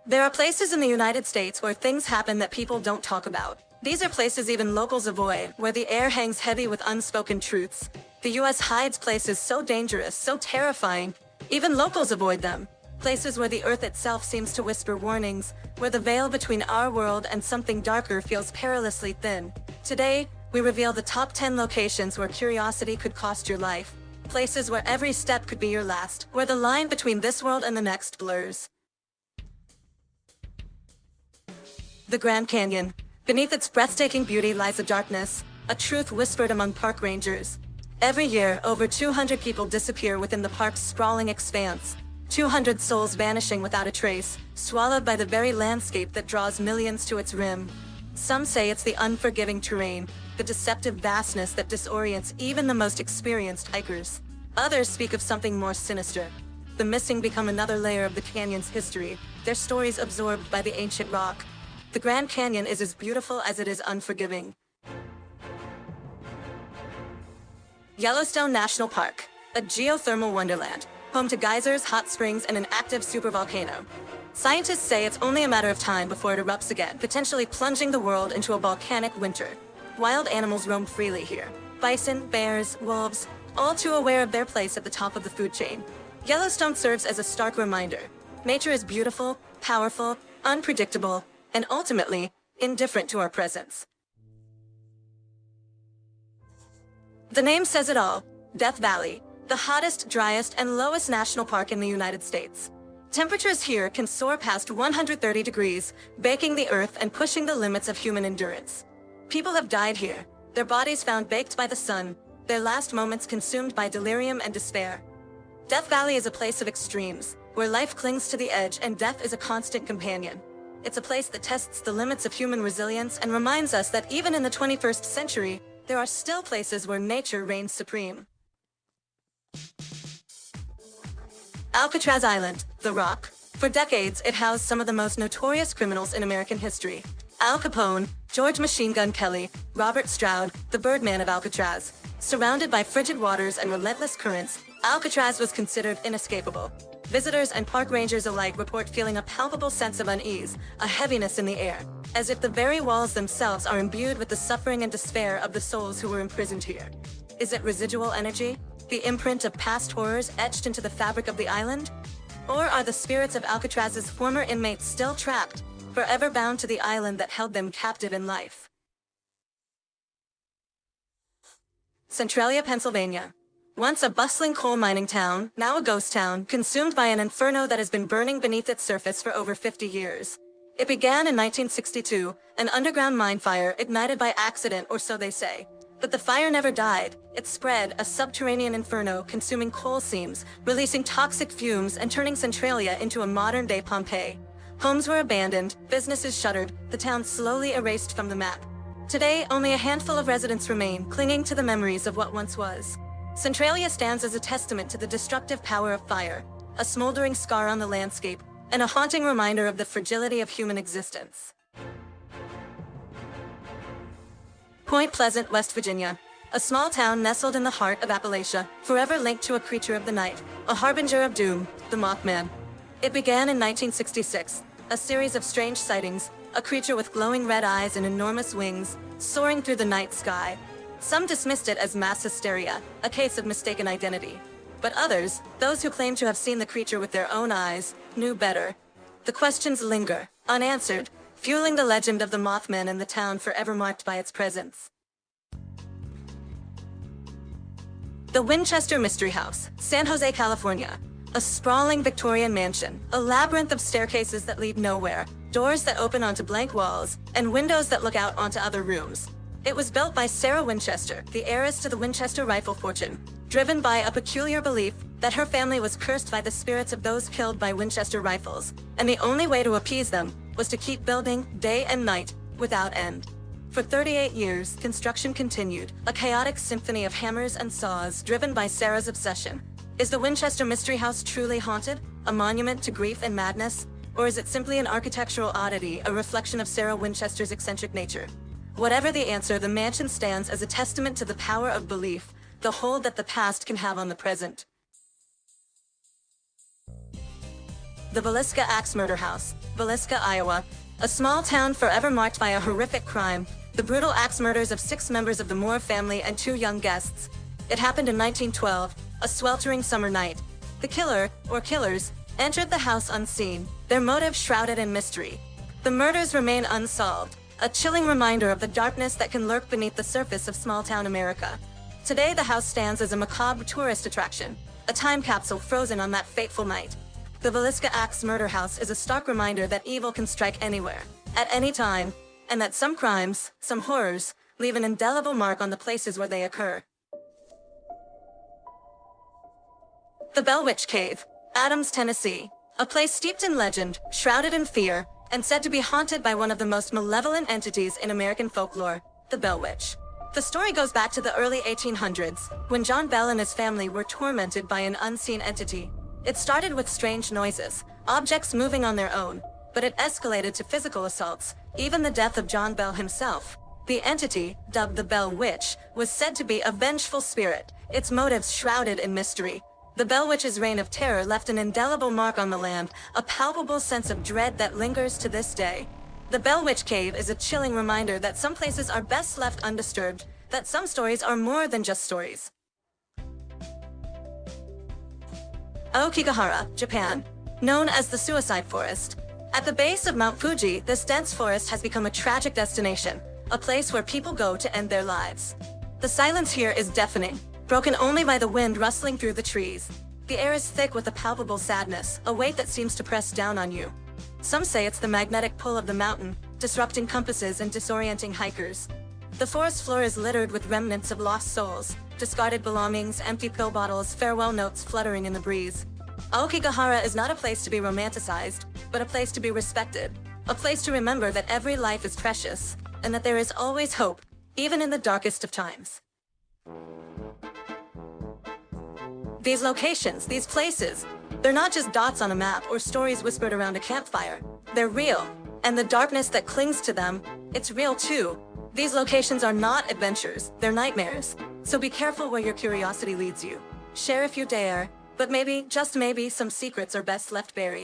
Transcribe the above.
There are places in the United States where things happen that people don't talk about. These are places even locals avoid, where the air hangs heavy with unspoken truths. The US hides places so dangerous, so terrifying, even locals avoid them. Places where the earth itself seems to whisper warnings, where the veil between our world and something darker feels perilously thin. Today, we reveal the top 10 locations where curiosity could cost your life. Places where every step could be your last, where the line between this world and the next blurs. The Grand Canyon. Beneath its breathtaking beauty lies a darkness, a truth whispered among park rangers. Every year, over 200 people disappear within the park's sprawling expanse. 200 souls vanishing without a trace, swallowed by the very landscape that draws millions to its rim. Some say it's the unforgiving terrain, the deceptive vastness that disorients even the most experienced hikers. Others speak of something more sinister. The missing become another layer of the canyon's history, their stories absorbed by the ancient rock. The Grand Canyon is as beautiful as it is unforgiving. Yellowstone National Park, a geothermal wonderland, home to geysers, hot springs, and an active supervolcano. Scientists say it's only a matter of time before it erupts again, potentially plunging the world into a volcanic winter. Wild animals roam freely here. Bison, bears, wolves, all too aware of their place at the top of the food chain. Yellowstone serves as a stark reminder. Nature is beautiful, powerful, unpredictable, and ultimately, indifferent to our presence. The name says it all. Death Valley, the hottest, driest, and lowest national park in the United States. Temperatures here can soar past 130 degrees, baking the earth and pushing the limits of human endurance. People have died here, their bodies found baked by the sun, their last moments consumed by delirium and despair. Death Valley is a place of extremes, where life clings to the edge and death is a constant companion. It's a place that tests the limits of human resilience and reminds us that even in the 21st century, there are still places where nature reigns supreme. Alcatraz Island, The Rock. For decades, it housed some of the most notorious criminals in American history. Al Capone, George Machine Gun Kelly, Robert Stroud, the Birdman of Alcatraz. Surrounded by frigid waters and relentless currents, Alcatraz was considered inescapable. Visitors and park rangers alike report feeling a palpable sense of unease, a heaviness in the air, as if the very walls themselves are imbued with the suffering and despair of the souls who were imprisoned here. Is it residual energy? The imprint of past horrors etched into the fabric of the island? Or are the spirits of Alcatraz's former inmates still trapped, forever bound to the island that held them captive in life? Centralia, Pennsylvania. Once a bustling coal mining town, now a ghost town, consumed by an inferno that has been burning beneath its surface for over 50 years. It began in 1962, an underground mine fire ignited by accident, or so they say. But the fire never died. It spread, a subterranean inferno consuming coal seams, releasing toxic fumes and turning Centralia into a modern-day Pompeii. Homes were abandoned, businesses shuttered, the town slowly erased from the map. Today, only a handful of residents remain, clinging to the memories of what once was. Centralia stands as a testament to the destructive power of fire, a smoldering scar on the landscape, and a haunting reminder of the fragility of human existence. Point Pleasant, West Virginia. A small town nestled in the heart of Appalachia, forever linked to a creature of the night, a harbinger of doom, the Mothman. It began in 1966, a series of strange sightings, a creature with glowing red eyes and enormous wings, soaring through the night sky. Some dismissed it as mass hysteria, a case of mistaken identity. But others, those who claimed to have seen the creature with their own eyes, knew better. The questions linger, unanswered, fueling the legend of the Mothman in the town forever marked by its presence. The Winchester Mystery House, San Jose, California. A sprawling Victorian mansion, a labyrinth of staircases that lead nowhere, doors that open onto blank walls, and windows that look out onto other rooms. It was built by Sarah Winchester, the heiress to the Winchester rifle fortune, driven by a peculiar belief that her family was cursed by the spirits of those killed by Winchester rifles, and the only way to appease them was to keep building, day and night, without end. For 38 years, construction continued, a chaotic symphony of hammers and saws driven by Sarah's obsession. Is the Winchester Mystery House truly haunted, a monument to grief and madness? Or is it simply an architectural oddity, a reflection of Sarah Winchester's eccentric nature? Whatever the answer, the mansion stands as a testament to the power of belief, the hold that the past can have on the present. the Villisca Axe Murder House, Villisca, Iowa. A small town forever marked by a horrific crime, the brutal axe murders of 6 members of the Moore family and 2 young guests. It happened in 1912, a sweltering summer night. The killer, or killers, entered the house unseen, their motive shrouded in mystery. The murders remain unsolved, a chilling reminder of the darkness that can lurk beneath the surface of small-town America. Today the house stands as a macabre tourist attraction, a time capsule frozen on that fateful night. The Villisca Axe Murder House is a stark reminder that evil can strike anywhere, at any time, and that some crimes, some horrors, leave an indelible mark on the places where they occur. The Bell Witch Cave, Adams, Tennessee. A place steeped in legend, shrouded in fear, and said to be haunted by one of the most malevolent entities in American folklore, the Bell Witch. The story goes back to the early 1800s, when John Bell and his family were tormented by an unseen entity. It started with strange noises, objects moving on their own, but it escalated to physical assaults, even the death of John Bell himself. The entity, dubbed the Bell Witch, was said to be a vengeful spirit, its motives shrouded in mystery. The Bell Witch's reign of terror left an indelible mark on the land, a palpable sense of dread that lingers to this day. The Bell Witch Cave is a chilling reminder that some places are best left undisturbed, that some stories are more than just stories. Aokigahara, Japan. Known as the Suicide Forest. At the base of Mount Fuji, this dense forest has become a tragic destination, a place where people go to end their lives. The silence here is deafening, broken only by the wind rustling through the trees. The air is thick with a palpable sadness, a weight that seems to press down on you. Some say it's the magnetic pull of the mountain, disrupting compasses and disorienting hikers. The forest floor is littered with remnants of lost souls, discarded belongings, empty pill bottles, farewell notes fluttering in the breeze. Aokigahara is not a place to be romanticized, but a place to be respected. A place to remember that every life is precious, and that there is always hope, even in the darkest of times. These locations, these places, they're not just dots on a map or stories whispered around a campfire. They're real, and the darkness that clings to them, it's real too. These locations are not adventures, they're nightmares. So be careful where your curiosity leads you. Share if you dare, but maybe, just maybe, some secrets are best left buried.